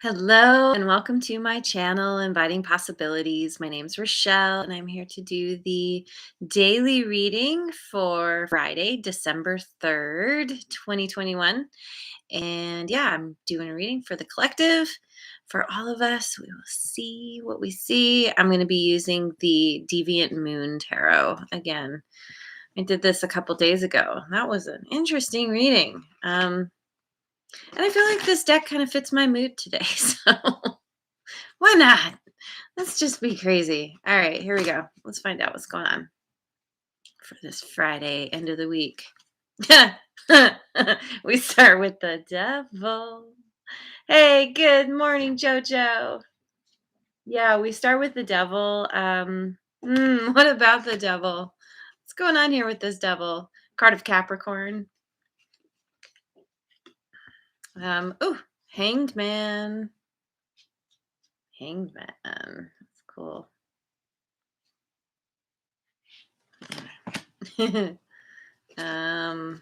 Hello and welcome to my channel, Inviting Possibilities. My name's Rochelle, and I'm here to do the daily reading for Friday, December 3rd, 2021. And yeah, I'm doing a reading for the collective. For all of us, we will see what we see. I'm going to be using the Deviant Moon Tarot again. I did this a couple days ago. That was an interesting reading. And I feel like this deck kind of fits my mood today. So why not? Let's just be crazy. All right, here we go. Let's find out what's going on for this Friday, end of the week. We start with the devil. Hey, good morning, JoJo. Yeah, we start with the devil. What about the devil? What's going on here with this devil? Card of Capricorn. Oh, Hanged Man. Hanged Man. That's cool. um,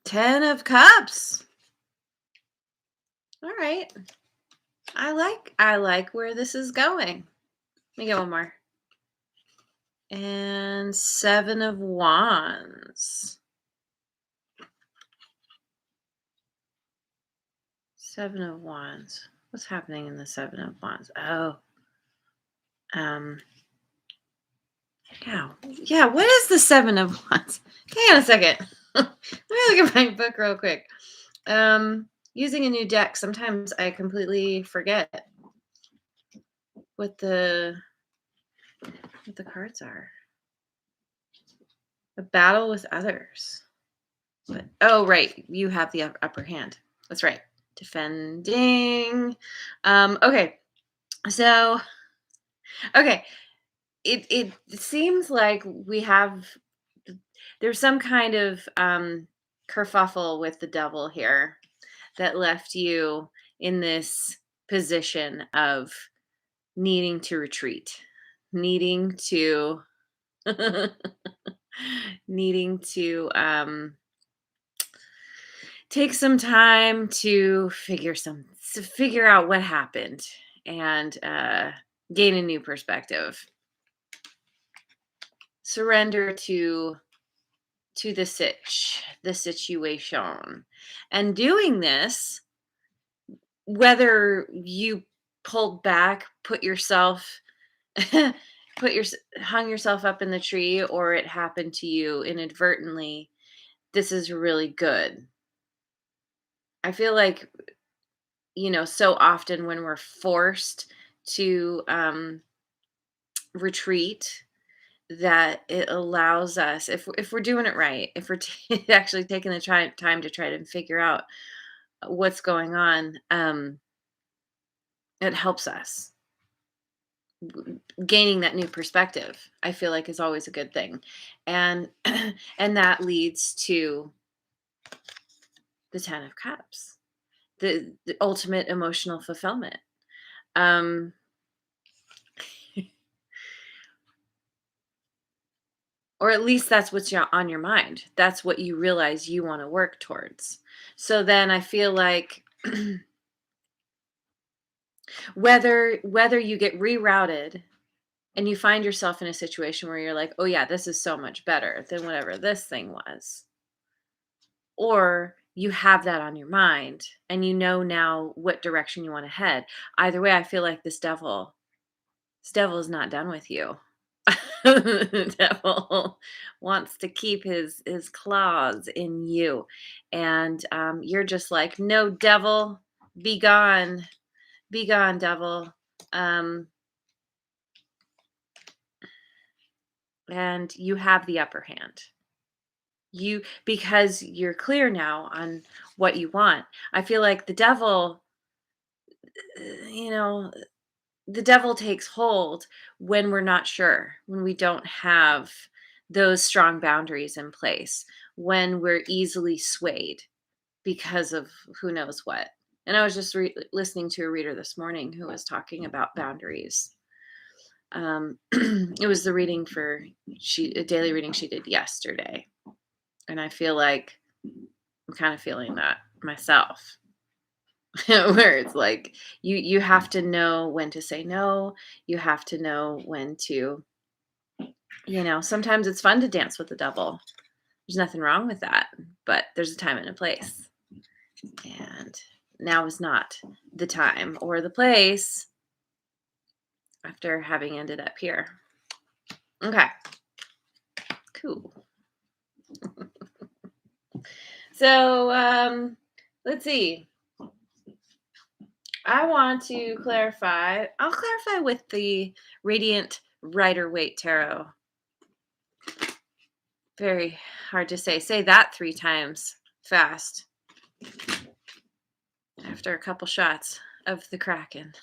10 of Cups. All right. I like where this is going. Let me get one more. And 7 of Wands. 7 of Wands. What's happening in the 7 of Wands? Oh. Yeah. Yeah, what is the 7 of Wands? Hang on a second. Let me look at my book real quick. Using a new deck, sometimes I completely forget what the cards are. A battle with others. But oh, right, you have the upper hand. That's right. Defending. Okay. So, okay. It seems like there's some kind of kerfuffle with the devil here that left you in this position of needing to retreat, needing to needing to take some time to figure out what happened and gain a new perspective. Surrender to the situation. And doing this, whether you pulled back, hung yourself up in the tree, or it happened to you inadvertently, this is really good. I feel like, so often when we're forced to retreat, that it allows us, if we're doing it right, if we're actually taking the time to try to figure out what's going on, it helps us. Gaining that new perspective, I feel like, is always a good thing, and and that leads to the 10 of Cups, the ultimate emotional fulfillment. Um, or at least that's what's on your mind. That's what you realize you want to work towards. So then I feel like whether you get rerouted and you find yourself in a situation where you're like, oh yeah, this is so much better than whatever this thing was, or you have that on your mind and you know now what direction you want to head. Either way, I feel like this devil is not done with you. The devil wants to keep his claws in you, and you're just like, no, devil, be gone, devil. um and you have the upper hand, because you're clear now on what you want. I feel like the devil, you know the devil takes hold when we're not sure, when we don't have those strong boundaries in place, when we're easily swayed because of who knows what. And I was just listening to a reader this morning who was talking about boundaries. It was the reading a daily reading she did yesterday. And I feel like I'm kind of feeling that myself. where it's like you have to know when to say no. You have to know when to, sometimes it's fun to dance with the devil. There's nothing wrong with that, but there's a time and a place. And now is not the time or the place after having ended up here. Okay, cool. So, let's see. I want to clarify. I'll clarify with the Radiant Rider-Waite Tarot. Very hard to say. Say that 3 times fast after a couple shots of the Kraken.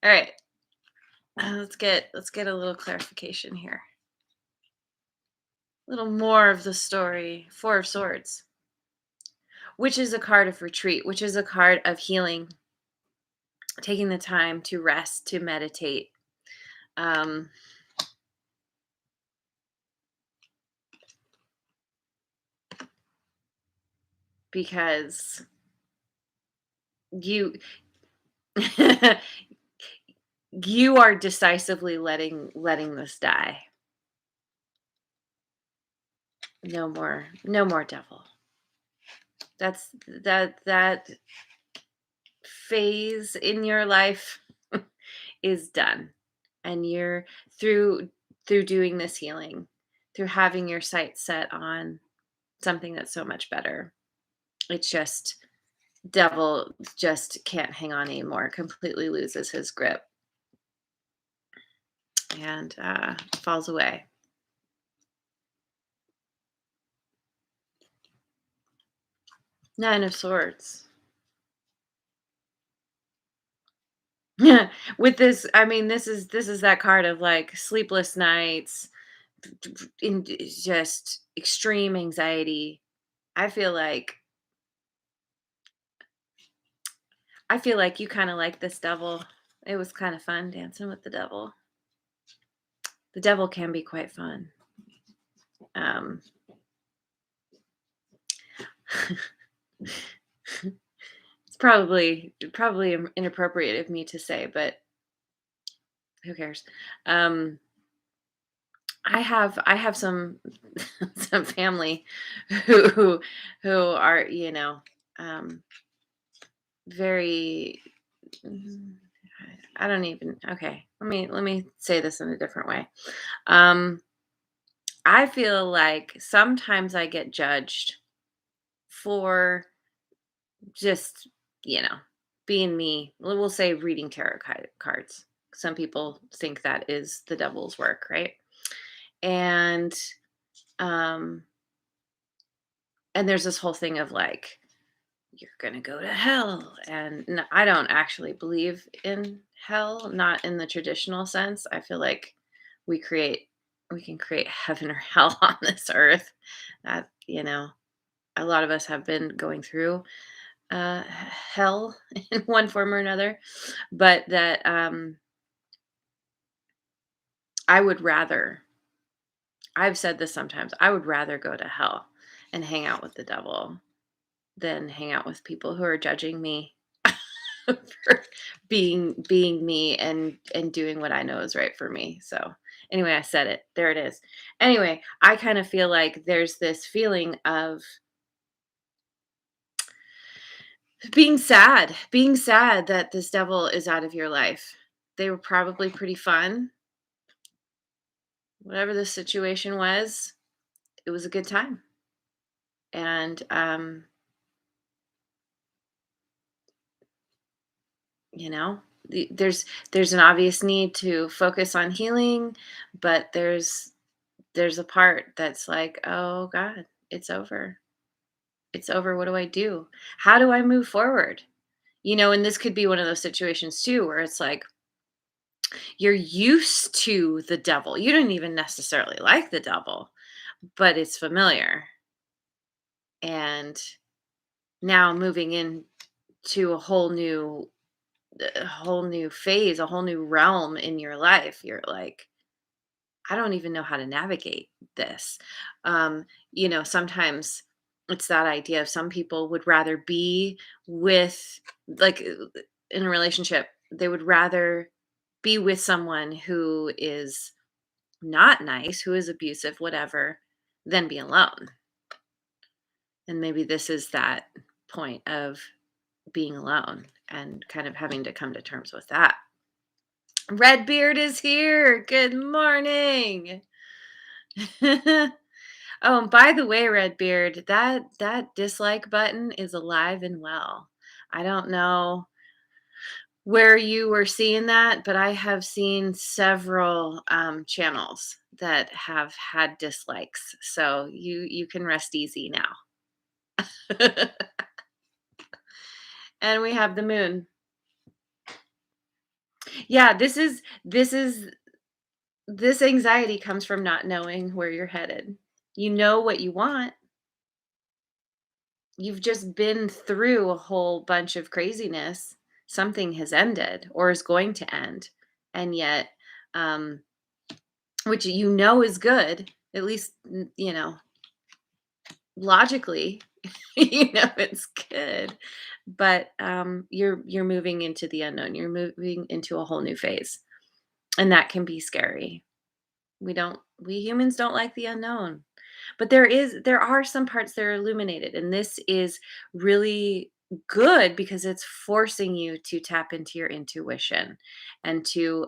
All right. Let's get a little clarification here. A little more of the story. 4 of Swords, which is a card of retreat, which is a card of healing, taking the time to rest, to meditate. Um, because you you are decisively letting this die. No more devil. That phase in your life is done. And you're through doing this healing, through having your sights set on something that's so much better. It's just devil just can't hang on anymore, completely loses his grip and falls away. Nine of Swords. With this, I mean, this is that card of like sleepless nights, in just extreme anxiety. I feel like you kind of like this devil. It was kind of fun dancing with the devil. The devil can be quite fun. Um, it's probably inappropriate of me to say, but who cares? Um, I have some some family who are um, very. I don't even. Okay, let me say this in a different way. Um, I feel like sometimes I get judged for just, you know, being me. We'll say reading tarot cards. Some people think that is the devil's work, right? And um and there's this whole thing of like you're going to go to hell, and I don't actually believe in hell, not in the traditional sense. I feel like we can create heaven or hell on this earth. That, a lot of us have been going through hell in one form or another, but that I would rather, I've said this sometimes, I would rather go to hell and hang out with the devil than hang out with people who are judging me for being me and doing what I know is right for me. So anyway, I said it. There it is. Anyway, I kind of feel like there's this feeling of being sad that this devil is out of your life. They were probably pretty fun. Whatever the situation was, it was a good time. And you know, there's an obvious need to focus on healing, but there's a part that's like, oh God, it's over. It's over. What do I do? How do I move forward? And this could be one of those situations too, where it's like you're used to the devil. You don't even necessarily like the devil, but it's familiar. And now moving into a whole new phase, a whole new realm in your life, you're like, I don't even know how to navigate this. Sometimes It's that idea of some people would rather be with, like, in a relationship, they would rather be with someone who is not nice, who is abusive, whatever, than be alone. And maybe this is that point of being alone and kind of having to come to terms with that. Redbeard is here. Good morning. Oh, and by the way, Redbeard, that dislike button is alive and well. I don't know where you were seeing that, but I have seen several channels that have had dislikes. So you can rest easy now. And we have the moon. Yeah, this anxiety comes from not knowing where you're headed. You know what you want. You've just been through a whole bunch of craziness. Something has ended or is going to end. And yet, um, which you know is good, at least, logically, it's good. But you're moving into the unknown. You're moving into a whole new phase. And that can be scary. We humans don't like the unknown. But there are some parts that are illuminated, and this is really good because it's forcing you to tap into your intuition and to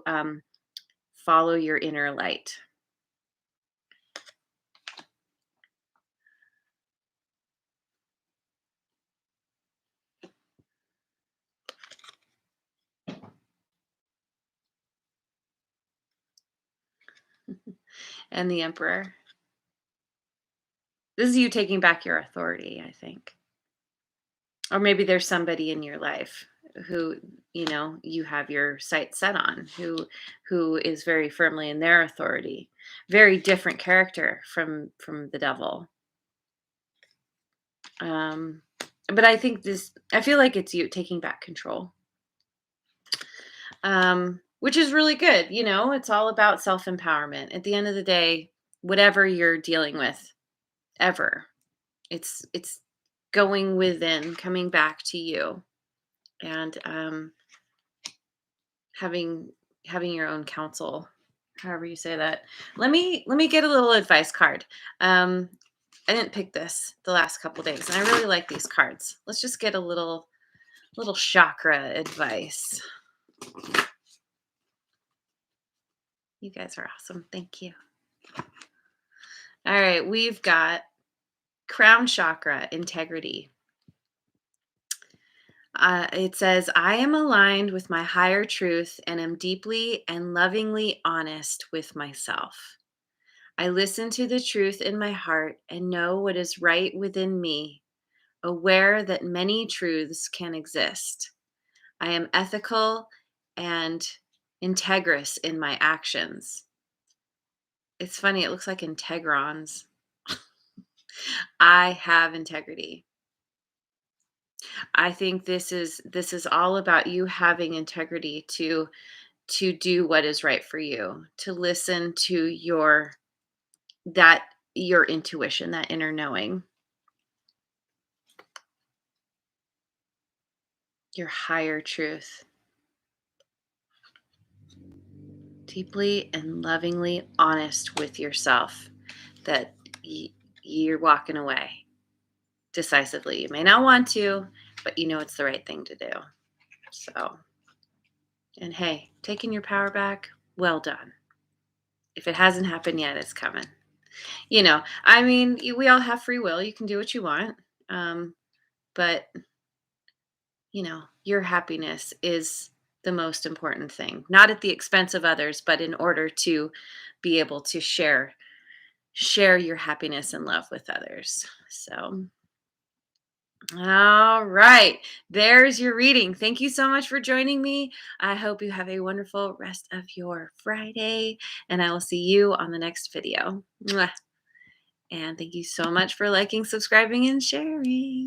follow your inner light. And the emperor. This is you taking back your authority, I think. Or maybe there's somebody in your life who, you have your sights set on, who is very firmly in their authority. Very different character from the devil. Um, but I feel like it's you taking back control, which is really good. It's all about self empowerment. At the end of the day, whatever you're dealing with, ever, it's going within, coming back to you, and having your own counsel, however you say that. Let me get a little advice card. Um, I didn't pick this the last couple days, and I really like these cards. Let's just get a little chakra advice. You guys are awesome. Thank you. All right, we've got crown chakra, integrity. It says, I am aligned with my higher truth and am deeply and lovingly honest with myself. I listen to the truth in my heart and know what is right within me, aware that many truths can exist. I am ethical and integrous in my actions. It's funny, it looks like integrons. I have integrity. I think this is all about you having integrity to do what is right for you, to listen to your intuition, that inner knowing, your higher truth. Deeply and lovingly honest with yourself that you're walking away decisively. You may not want to, but you know it's the right thing to do. So, and hey, taking your power back, well done. If it hasn't happened yet, it's coming. I mean, we all have free will. You can do what you want. But, your happiness is the most important thing, not at the expense of others, but in order to be able to share your happiness and love with others. So, all right, there's your reading. Thank you so much for joining me. I hope you have a wonderful rest of your Friday, and I will see you on the next video. Mwah. And thank you so much for liking, subscribing, and sharing.